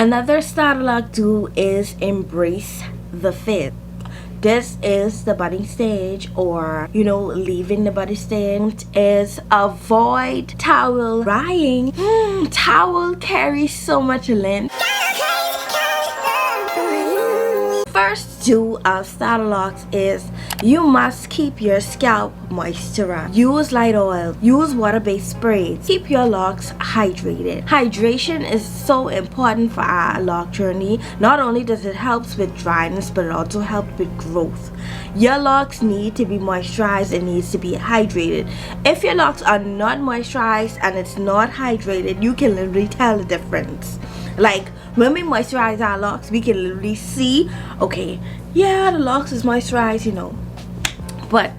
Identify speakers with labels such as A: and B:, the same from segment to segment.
A: Another starter lock do is embrace the fit. This is the budding stage, or leaving the budding stage is avoid towel drying. Towel carries so much length. First do of starter locks is you must keep your scalp moisturized. Use light oil, use water-based sprays. Keep your locks hydrated. Hydration is so important for our lock journey. Not only does it help with dryness, but it also helps with growth. Your locks need to be moisturized. It needs to be hydrated. If your locks are not moisturized and it's not hydrated, you can literally tell the difference. Like when we moisturize our locks, we can literally see, okay, yeah, the locks is moisturized, but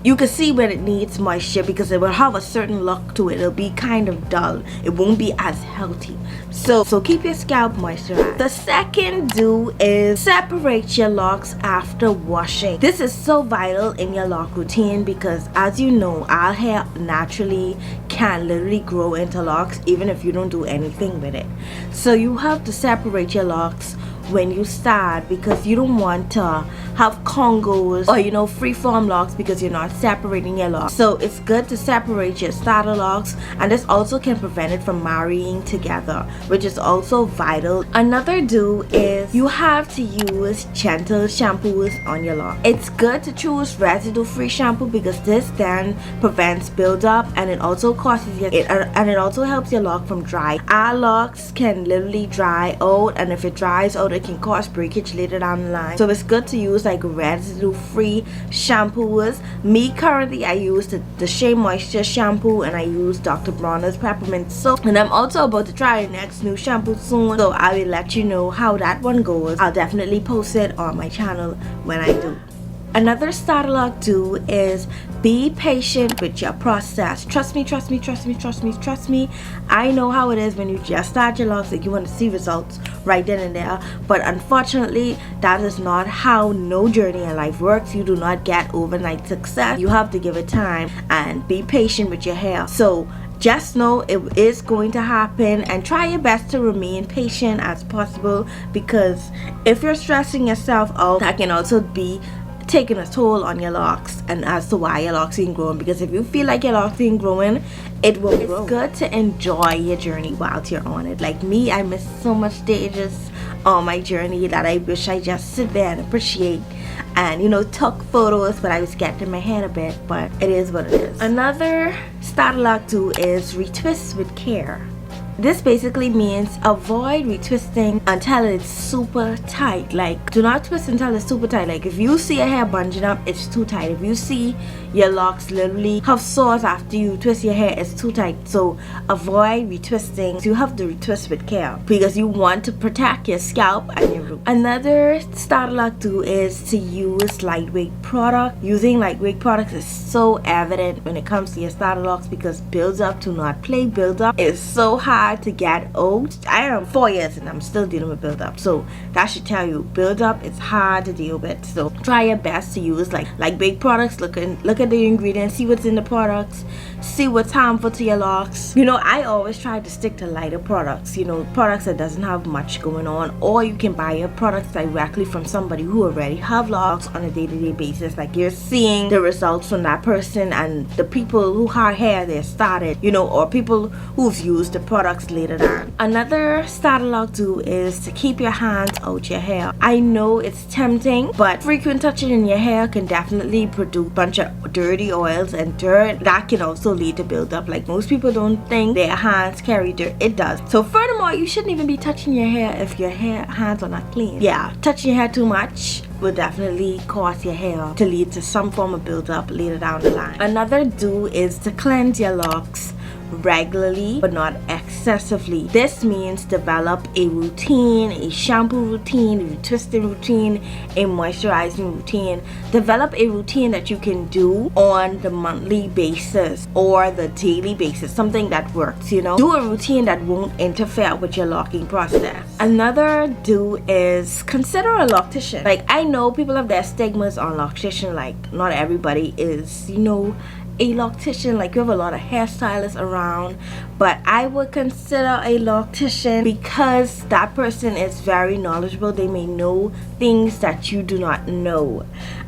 A: you can see when it needs moisture because it will have a certain look to it. It'll be kind of dull. It won't be as healthy. So keep your scalp moisturized. The second do is separate your locks after washing. This is so vital in your lock routine because, as you know, our hair naturally can literally grow into locks even if you don't do anything with it. So you have to separate your locks when you start because you don't want to have congos or free-form locks because you're not separating your locks. So it's good to separate your starter locks, and this also can prevent it from marrying together, which is also vital. Another do is you have to use gentle shampoos on your lock. It's good to choose residue-free shampoo because this then prevents buildup, and it also it also helps your lock from dry. Our locks can literally dry out, and if it dries out, it can cause breakage later down the line. So it's good to use like residue free shampoos. Me currently, I use the Shea Moisture shampoo, and I use Dr. Bronner's peppermint soap, and I'm also about to try the next new shampoo soon, so I will let you know how that one goes. I'll definitely post it on my channel when I do. Another starter lock do is be patient with your process. Trust me. I know how it is when you just start your locks, like you want to see results right then and there, but unfortunately that is not how no journey in life works. You do not get overnight success. You have to give it time and be patient with your hair. So just know it is going to happen, and try your best to remain patient as possible, because if you're stressing yourself out, that can also be taking a toll on your locks, and as to why your locks ain't growing. Because if you feel like your locks ain't growing, it will grow. It's good to enjoy your journey while you're on it. Like me, I missed so much stages on my journey that I wish I just sit there and appreciate and took photos, but I was getting in my head a bit, but it is what it is. Another starter lock do is retwist with care. This basically means avoid retwisting until it's super tight. Like, do not twist until it's super tight. Like, if you see your hair bunging up, it's too tight. If you see your locks literally have sores after you twist your hair, it's too tight. So avoid retwisting. You have to retwist with care because you want to protect your scalp and your root. Another starter lock do is to use lightweight product. Using lightweight products is so evident when it comes to your starter locks because build-up, do not play build-up. It's so hard to get out. I am 4 years and I'm still dealing with build-up, so that should tell you build-up is hard to deal with. So try your best to use like big products. Look at the ingredients, see what's in the products, see what's harmful to your locks. I always try to stick to lighter products, products that doesn't have much going on, or you can buy your products directly from somebody who already have locks on a day-to-day basis. Like, you're seeing the results from that person and the people who have hair they started, or people who've used the products later on. Another starter lock do is to keep your hands out your hair. I know it's tempting, but frequent touching in your hair can definitely produce a bunch of dirty oils and dirt that can also lead to buildup. Like, most people don't think their hands carry dirt. It does. So furthermore, you shouldn't even be touching your hair if your hands are not clean. Yeah, touching your hair too much will definitely cause your hair to lead to some form of buildup later down the line. Another do is to cleanse your locks regularly but not excessively. This means develop a routine, a shampoo routine, a retwisting routine, a moisturizing routine. Develop a routine that you can do on the monthly basis or the daily basis, something that works. Do a routine that won't interfere with your locking process. Another do is consider a loctician. Like, I know people have their stigmas on loctician, like not everybody is a loctician, like you have a lot of hairstylists around, but I would consider a loctician because that person is very knowledgeable. They may know things that you do not know.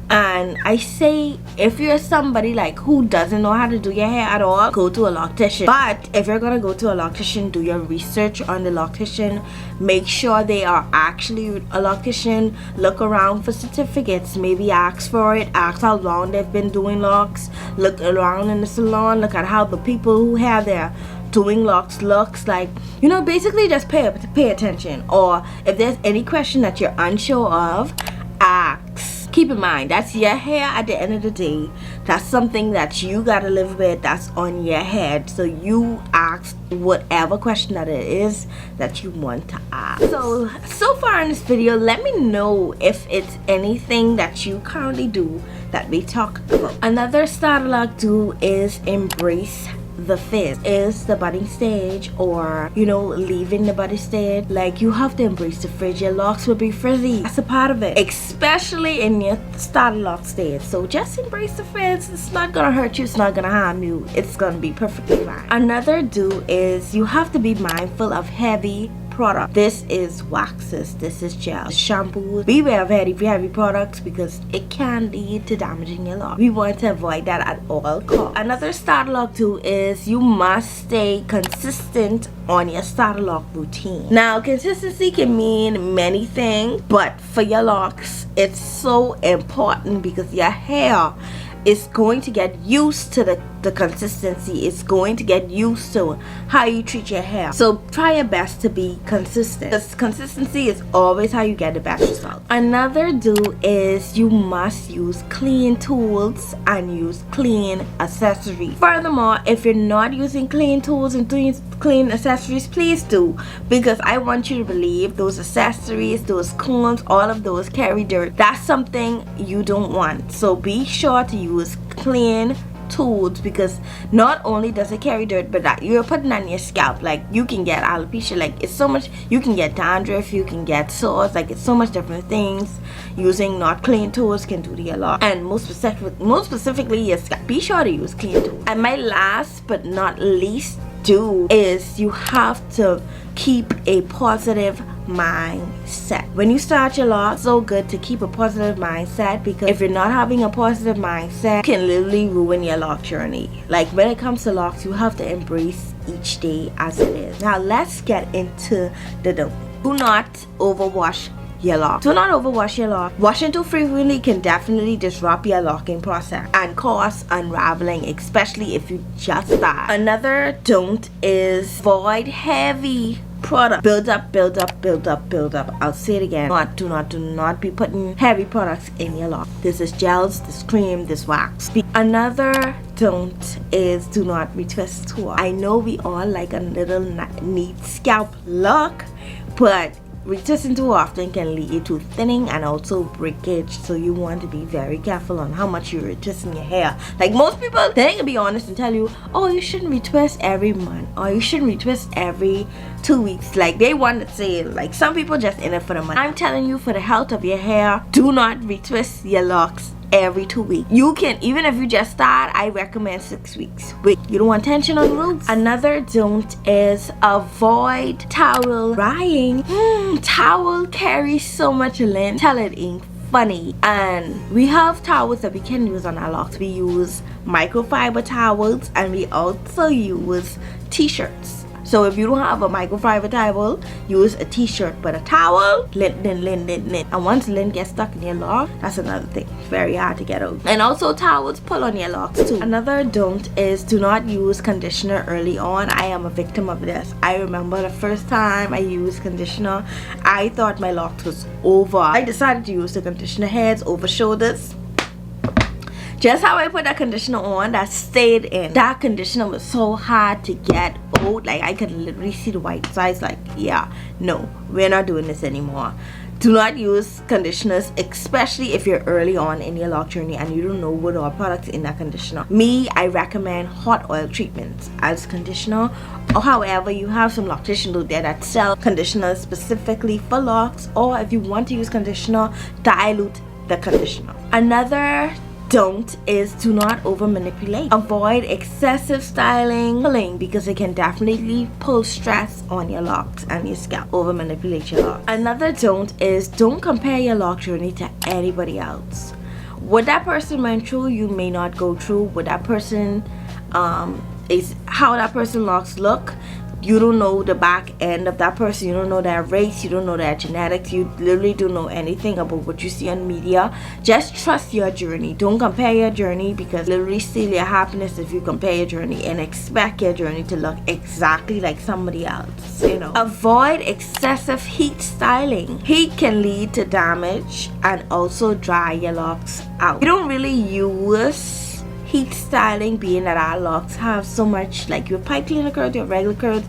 A: And I say, if you're somebody like who doesn't know how to do your hair at all, go to a loctician. But if you're gonna go to a loctician, do your research on the loctician. Make sure they are actually a loctician. Look around for certificates. Maybe ask for it. Ask how long they've been doing locks. Look around in the salon. Look at how the people who have their doing locks looks like. You know, basically just pay attention. Or if there's any question that you're unsure of, ask. Keep in mind, that's your hair at the end of the day. That's something that you gotta live with. That's on your head. So you ask whatever question that it is that you want to ask. So far in this video, let me know if it's anything that you currently do that we talk about. Another starter lock do is embrace the fizz. Is the budding stage, or you know, leaving the budding stage. Like, you have to embrace the frizz. Your locks will be frizzy. That's a part of it, especially in your starter lock stage. So just embrace the frizz. It's not gonna hurt you, it's not gonna harm you, it's gonna be perfectly fine. Another do is you have to be mindful of heavy product. This is waxes, this is gels, shampoos. Beware of heavy products because it can lead to damaging your lock. We want to avoid that at all costs. Another starter lock too is you must stay consistent on your starter lock routine. Now, consistency can mean many things, but for your locks, it's so important because your hair is going to get used to the consistency. It's going to get used to how you treat your hair. So try your best to be consistent, because consistency is always how you get the best result. Another do is you must use clean tools and use clean accessories. Furthermore, if you're not using clean tools and doing clean accessories, please do, because I want you to believe those accessories, those combs, all of those carry dirt. That's something you don't want. So be sure to use clean tools, because not only does it carry dirt, but that you're putting on your scalp. Like, you can get alopecia, like it's so much. You can get dandruff, you can get sores, like it's so much different things using not clean tools can do to your lock. And most specifically your scalp. Be sure to use clean tools. And my last but not least do is you have to keep a positive mindset. When you start your lock, so good to keep a positive mindset, because if you're not having a positive mindset, it can literally ruin your lock journey. Like, when it comes to locks, you have to embrace each day as it is. Now let's get into the don't. Do not overwash your lock. Do not overwash your lock. Washing too frequently can definitely disrupt your locking process and cause unraveling, especially if you just start. Another don't is avoid heavy product. Build up. I'll say it again. Do not be putting heavy products in your lock. This is gels, this cream, this wax. Another don't is do not retwist too. I know we all like a little neat scalp look, but retwisting too often can lead to thinning and also breakage. So you want to be very careful on how much you're retwisting your hair. Like, most people, they can be honest and tell you, oh, you shouldn't retwist every month, or you shouldn't retwist every 2 weeks. Like, they want to say, like, some people just in it for the money. I'm telling you, for the health of your hair, do not retwist your locks every 2 weeks. You can, even if you just start, I recommend 6 weeks. Wait, you don't want tension on the roots. Another don't is avoid towel drying. Towel carries so much lint. Tell it ain't funny. And we have towels that we can use on our locks. We use microfiber towels, and we also use t-shirts. So if you don't have a microfiber towel, use a t-shirt. But a towel, lint. And once lint gets stuck in your lock, that's another thing. It's very hard to get out. And also towels pull on your locks too. Another don't is do not use conditioner early on. I am a victim of this. I remember the first time I used conditioner, I thought my locks was over. I decided to use the conditioner heads over shoulders. Just how I put that conditioner on, that stayed in. That conditioner was so hard to get out. Like, I could literally see the white sides. Like, yeah, no, we're not doing this anymore. Do not use conditioners, especially if you're early on in your lock journey and you don't know what are products in that conditioner. Me, I recommend hot oil treatments as conditioner. Or however, you have some locticians out there that sell conditioners specifically for locks. Or if you want to use conditioner, dilute the conditioner. Another don't is do not over manipulate. Avoid excessive styling, pulling, because it can definitely pull stress on your locks and your scalp. Over manipulate your locks. Another don't is don't compare your lock journey to anybody else. What that person went through, you may not go through. What that person is how that person locks look. You don't know the back end of that person. You don't know their race. You don't know their genetics. You literally don't know anything about what you see on media. Just trust your journey. Don't compare your journey, because literally steal your happiness if you compare your journey and expect your journey to look exactly like somebody else. You know. Avoid excessive heat styling. Heat can lead to damage and also dry your locks out. You don't really use heat styling, being that our locks have so much, like your pipe cleaner curls, your regular curls.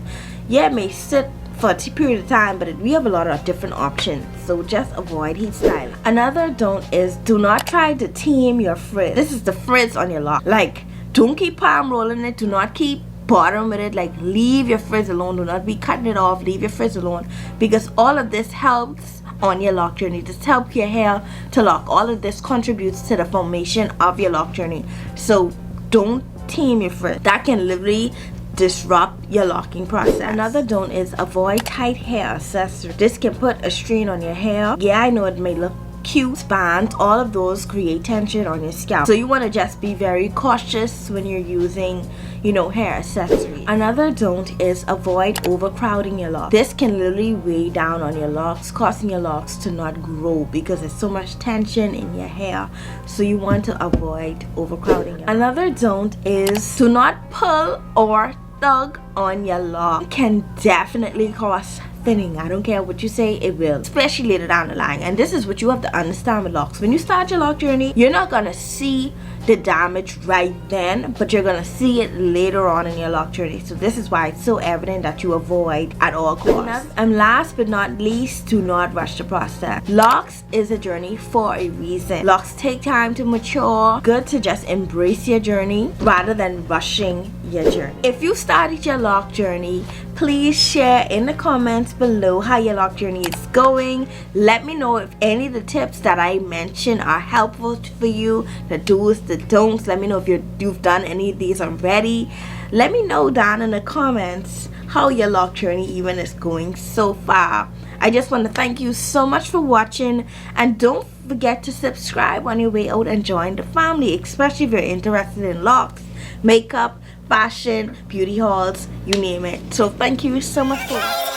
A: Yeah, it may sit for a period of time, but we have a lot of different options, so just avoid heat styling. Another don't is do not try to tame your frizz. This is the frizz on your lock. Like, don't keep palm rolling it. Do not keep bottom with it. Like, leave your frizz alone. Do not be cutting it off. Leave your frizz alone, because all of this helps on your lock journey. Just help your hair to lock. All of this contributes to the formation of your lock journey. So don't tame your frizz. That can literally disrupt your locking process. Another don't is avoid tight hair accessories. This can put a strain on your hair. Yeah, I know it may look cute. Bands, all of those create tension on your scalp, so you want to just be very cautious when you're using, you know, hair accessories. Another don't is avoid overcrowding your locks. This can literally weigh down on your locks, causing your locks to not grow because there's so much tension in your hair. So you want to avoid overcrowding your locks. Another don't is to not pull or tug on your lock. It can definitely cause thinning. I don't care what you say, it will, especially later down the line. And this is what you have to understand with locks. When you start your lock journey, you're not gonna see the damage right then, but you're gonna see it later on in your lock journey. So this is why it's so evident that you avoid at all costs. And last but not least, do not rush the process. Locks is a journey for a reason. Locks take time to mature. Good to just embrace your journey rather than rushing your journey. If you started your lock journey, please share in the comments below how your lock journey is going. Let me know if any of the tips that I mentioned are helpful for you, the do's, the don'ts. Let me know if you've done any of these already. Let me know down in the comments how your lock journey even is going so far. I just want to thank you so much for watching, and don't forget to subscribe on your way out and join the family, especially if you're interested in locks, makeup, fashion, beauty hauls, you name it. So thank you so much for watching.